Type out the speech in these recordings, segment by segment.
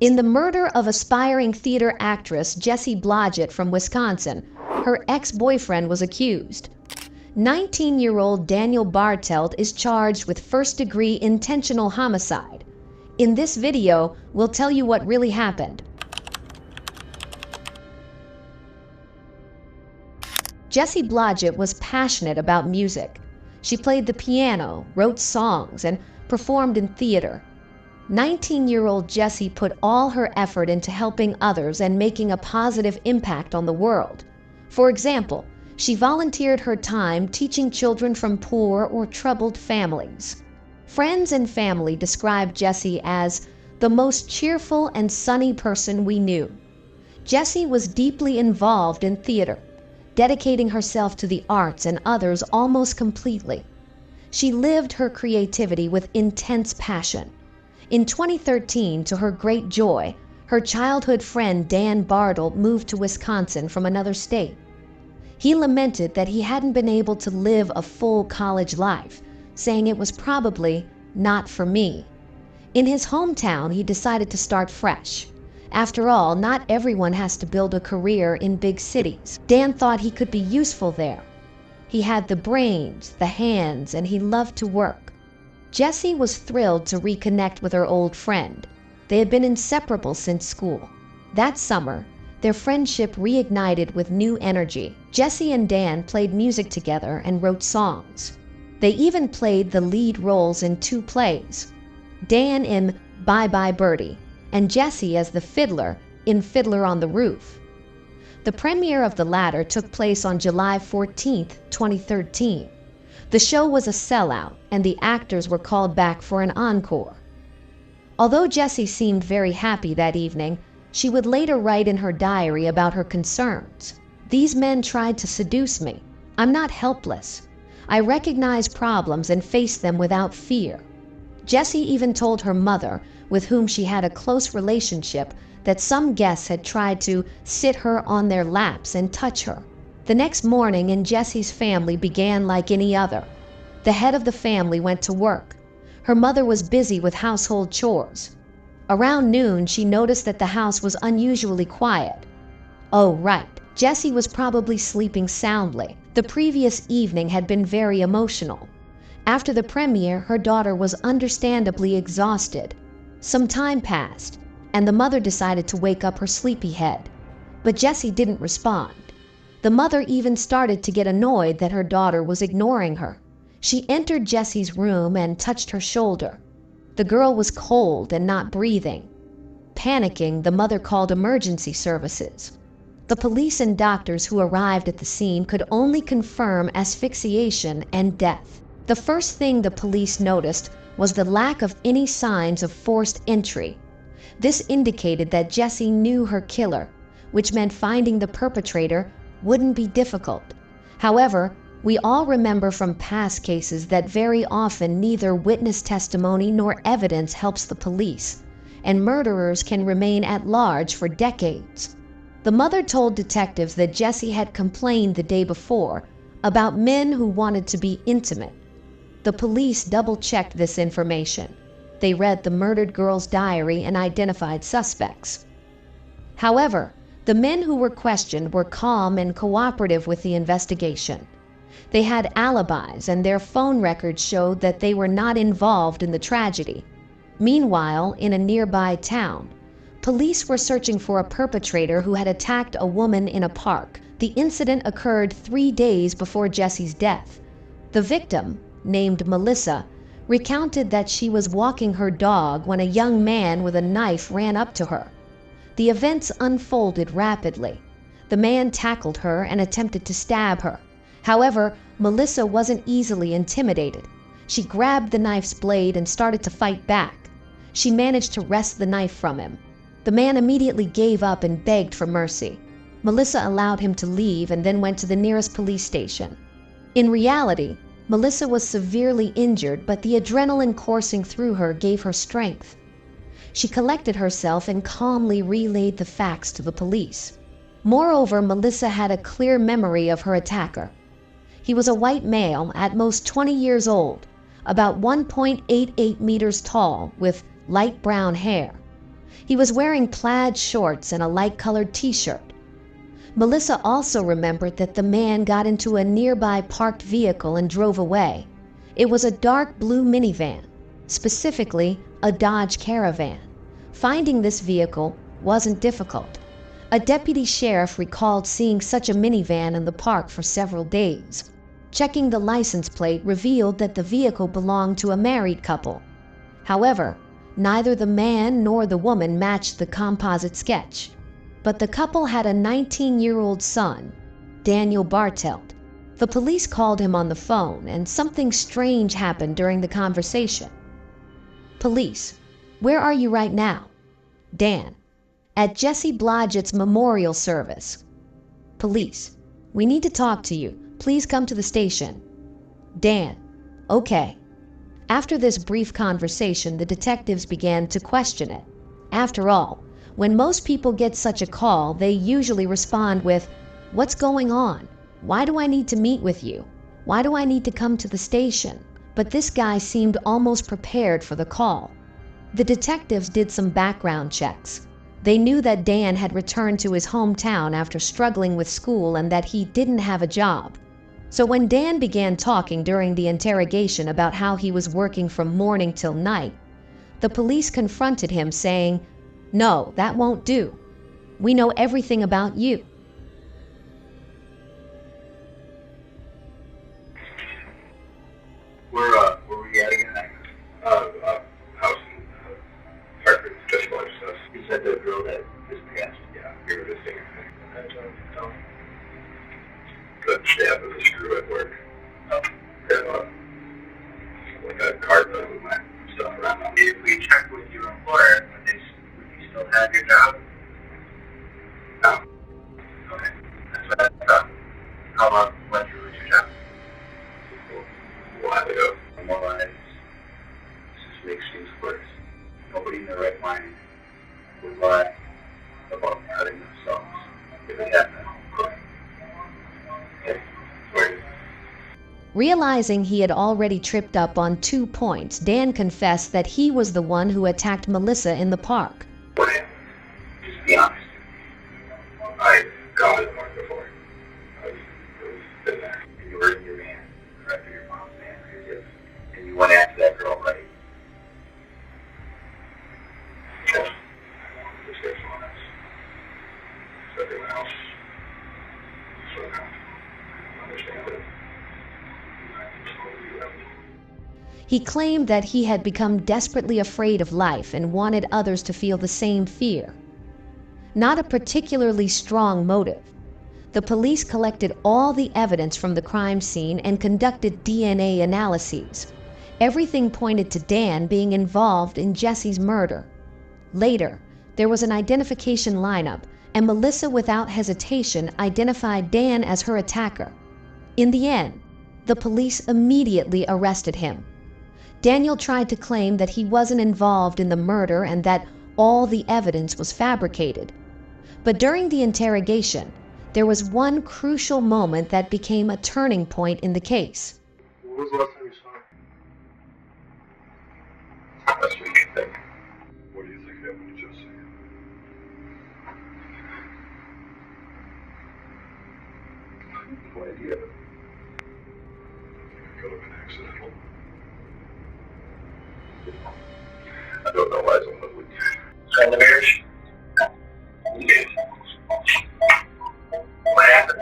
In the murder of aspiring theater actress Jessie Blodgett from Wisconsin, her ex-boyfriend was accused. 19-year-old Daniel Bartelt is charged with first-degree intentional homicide. In this video, we'll tell you what really happened. Jessie Blodgett was passionate about music. She played the piano, wrote songs, and performed in theater. 19-year-old Jessie put all her effort into helping others and making a positive impact on the world. For example, she volunteered her time teaching children from poor or troubled families. Friends and family described Jessie as the most cheerful and sunny person we knew. Jessie was deeply involved in theater, dedicating herself to the arts and others almost completely. She lived her creativity with intense passion. In 2013, to her great joy, her childhood friend Dan Bartle moved to Wisconsin from another state. He lamented that he hadn't been able to live a full college life, saying it was probably not for me. In his hometown, he decided to start fresh. After all, not everyone has to build a career in big cities. Dan thought he could be useful there. He had the brains, the hands, and he loved to work. Jessie was thrilled to reconnect with her old friend. They had been inseparable since school. That summer, their friendship reignited with new energy. Jessie and Dan played music together and wrote songs. They even played the lead roles in 2 plays, Dan in Bye Bye Birdie and Jessie as the fiddler in Fiddler on the Roof. The premiere of the latter took place on July 14, 2013. The show was a sellout, and the actors were called back for an encore. Although Jessie seemed very happy that evening, she would later write in her diary about her concerns. "These men tried to seduce me. I'm not helpless. I recognize problems and face them without fear." Jessie even told her mother, with whom she had a close relationship, that some guests had tried to sit her on their laps and touch her. The next morning in Jessie's family began like any other. The head of the family went to work. Her mother was busy with household chores. Around noon, she noticed that the house was unusually quiet. Oh, right. Jessie was probably sleeping soundly. The previous evening had been very emotional. After the premiere, her daughter was understandably exhausted. Some time passed, and the mother decided to wake up her sleepyhead. But Jessie didn't respond. The mother even started to get annoyed that her daughter was ignoring her. She entered Jessie's room and touched her shoulder. The girl was cold and not breathing. Panicking, the mother called emergency services. The police and doctors who arrived at the scene could only confirm asphyxiation and death. The first thing the police noticed was the lack of any signs of forced entry. This indicated that Jessie knew her killer, which meant finding the perpetrator wouldn't be difficult. However, we all remember from past cases that very often neither witness testimony nor evidence helps the police, and murderers can remain at large for decades. The mother told detectives that Jessie had complained the day before about men who wanted to be intimate. The police double-checked this information. They read the murdered girl's diary and identified suspects. However, the men who were questioned were calm and cooperative with the investigation. They had alibis, and their phone records showed that they were not involved in the tragedy. Meanwhile, in a nearby town, police were searching for a perpetrator who had attacked a woman in a park. The incident occurred 3 days before Jessie's death. The victim, named Melissa, recounted that she was walking her dog when a young man with a knife ran up to her. The events unfolded rapidly. The man tackled her and attempted to stab her. However, Melissa wasn't easily intimidated. She grabbed the knife's blade and started to fight back. She managed to wrest the knife from him. The man immediately gave up and begged for mercy. Melissa allowed him to leave and then went to the nearest police station. In reality, Melissa was severely injured, but the adrenaline coursing through her gave her strength. She collected herself and calmly relayed the facts to the police. Moreover, Melissa had a clear memory of her attacker. He was a white male, at most 20 years old, about 1.88 meters tall, with light brown hair. He was wearing plaid shorts and a light-colored t-shirt. Melissa also remembered that the man got into a nearby parked vehicle and drove away. It was a dark blue minivan, specifically a Dodge Caravan. Finding this vehicle wasn't difficult. A deputy sheriff recalled seeing such a minivan in the park for several days. Checking the license plate revealed that the vehicle belonged to a married couple. However, neither the man nor the woman matched the composite sketch. But the couple had a 19-year-old son, Daniel Bartelt. The police called him on the phone, and something strange happened during the conversation. Police, where are you right now? Dan, at Jessie Blodgett's memorial service. Police, we need to talk to you. Please come to the station. Dan, okay. After this brief conversation, the detectives began to question it. After all, when most people get such a call, they usually respond with, "What's going on? Why do I need to meet with you? Why do I need to come to the station?" But this guy seemed almost prepared for the call. The detectives did some background checks. They knew that Dan had returned to his hometown after struggling with school and that he didn't have a job. So when Dan began talking during the interrogation about how he was working from morning till night, the police confronted him saying, "No, that won't do. We know everything about you." Where were we at again? House in Hartford, Jessie Blodgett's house. You said the girl that just passed. Yeah, you were visiting her. I don't know. Good stab with a screw at work. And, like a carpet with my stuff around them. If we checked with your employer, would you still have your job? No. Okay. That's what I thought. How long when did you lose your job? A while ago. More lies. This just makes things worse. Nobody in their right mind would lie about hurting themselves if it happened at home. Okay. Where? Realizing he had already tripped up on 2 points, Dan confessed that he was the one who attacked Melissa in the park. What happened? Just be honest. I've gone to the park before. I've been there. And you were in your van, after your mom's van, or your gift. And you went after that girl, right? Okay. Just get someone else. So everyone else. So now, I understand it. He claimed that he had become desperately afraid of life and wanted others to feel the same fear. Not a particularly strong motive. The police collected all the evidence from the crime scene and conducted DNA analyses. Everything pointed to Dan being involved in Jessie's murder. Later, there was an identification lineup, and Melissa, without hesitation, identified Dan as her attacker. In the end, the police immediately arrested him. Daniel tried to claim that he wasn't involved in the murder and that all the evidence was fabricated. But during the interrogation, there was one crucial moment that became a turning point in the case. What was the last time you saw her? Last week, I think. What do you think happened to Jessie? No idea. It could have been accidental. I don't know why someone would. From the marriage? What happened?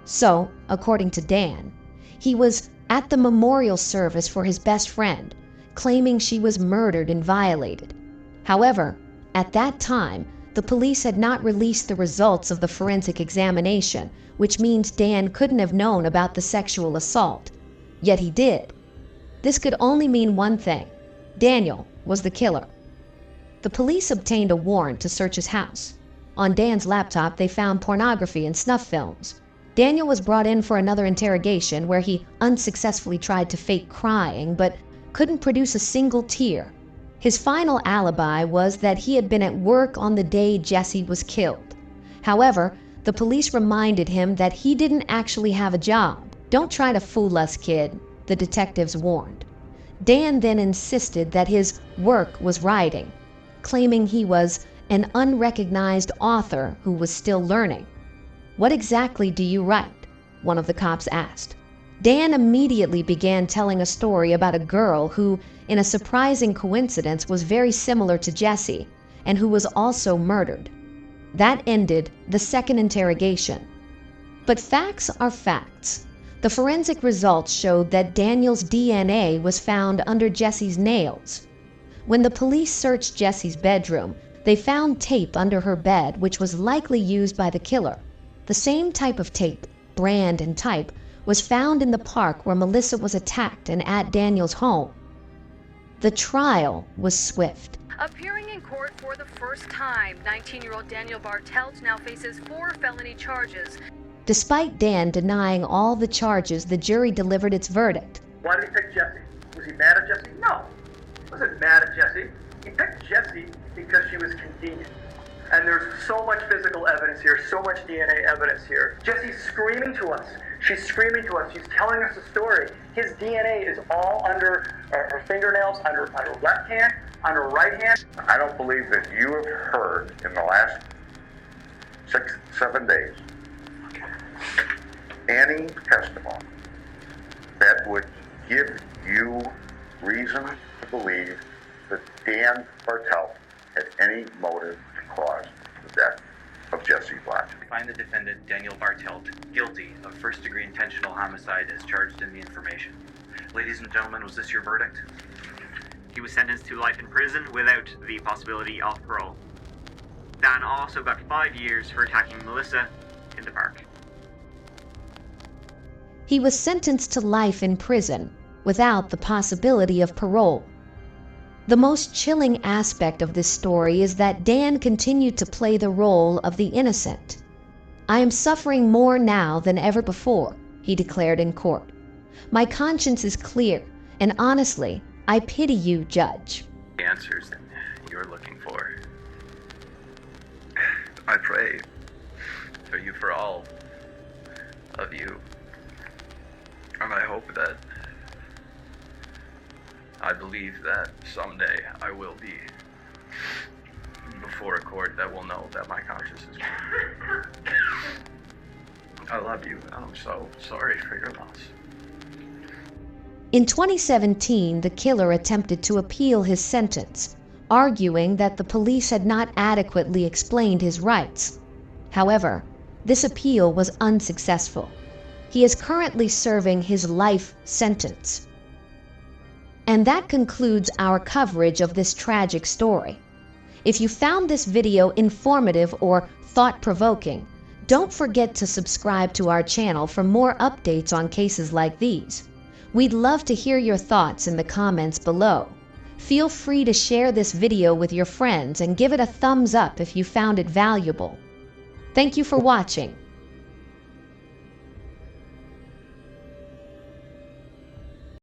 So, according to Dan, he was at the memorial service for his best friend, claiming she was murdered and violated. However, at that time, the police had not released the results of the forensic examination, which means Dan couldn't have known about the sexual assault. Yet he did. This could only mean one thing. Daniel was the killer. The police obtained a warrant to search his house. On Dan's laptop, they found pornography and snuff films. Daniel was brought in for another interrogation where he unsuccessfully tried to fake crying, but couldn't produce a single tear. His final alibi was that he had been at work on the day Jessie was killed. However, the police reminded him that he didn't actually have a job. "Don't try to fool us, kid," the detectives warned. Dan then insisted that his work was writing, claiming he was an unrecognized author who was still learning. "What exactly do you write?" one of the cops asked. Dan immediately began telling a story about a girl who, in a surprising coincidence, was very similar to Jessie and who was also murdered. That ended the second interrogation. But facts are facts. The forensic results showed that Daniel's DNA was found under Jessie's nails. When the police searched Jessie's bedroom, they found tape under her bed which was likely used by the killer. The same type of tape, brand and type, was found in the park where Melissa was attacked and at Daniel's home. The trial was swift. Appearing in court for the first time, 19-year-old Daniel Bartelt now faces 4 felony charges. Despite Dan denying all the charges, the jury delivered its verdict. Why did he pick Jessie? Was he mad at Jessie? No. He wasn't mad at Jessie. He picked Jessie because she was convenient. And there's so much physical evidence here, so much DNA evidence here. Jessie's screaming to us. She's screaming to us. She's telling us a story. His DNA is all under her fingernails, under left hand, under right hand. I don't believe that you have heard in the last 6-7 days any testimony that would give you reason to believe that Dan Bartelt had any motive to cause the death of Jessie Blodgett. We find the defendant, Daniel Bartelt, guilty of first-degree intentional homicide as charged in the information. Ladies and gentlemen, was this your verdict? He was sentenced to life in prison without the possibility of parole. Dan also got 5 years for attacking Melissa in the park. He was sentenced to life in prison without the possibility of parole. The most chilling aspect of this story is that Dan continued to play the role of the innocent. "I am suffering more now than ever before," he declared in court. "My conscience is clear, and honestly, I pity you, Judge." The answers that you're looking for. I pray for you, for all of you. And I hope that, I believe that someday I will be before a court that will know that my conscience is clear. I love you, and I'm so sorry for your loss. In 2017, the killer attempted to appeal his sentence, arguing that the police had not adequately explained his rights. However, this appeal was unsuccessful. He is currently serving his life sentence. And that concludes our coverage of this tragic story. If you found this video informative or thought-provoking, don't forget to subscribe to our channel for more updates on cases like these. We'd love to hear your thoughts in the comments below. Feel free to share this video with your friends and give it a thumbs up if you found it valuable. Thank you for watching.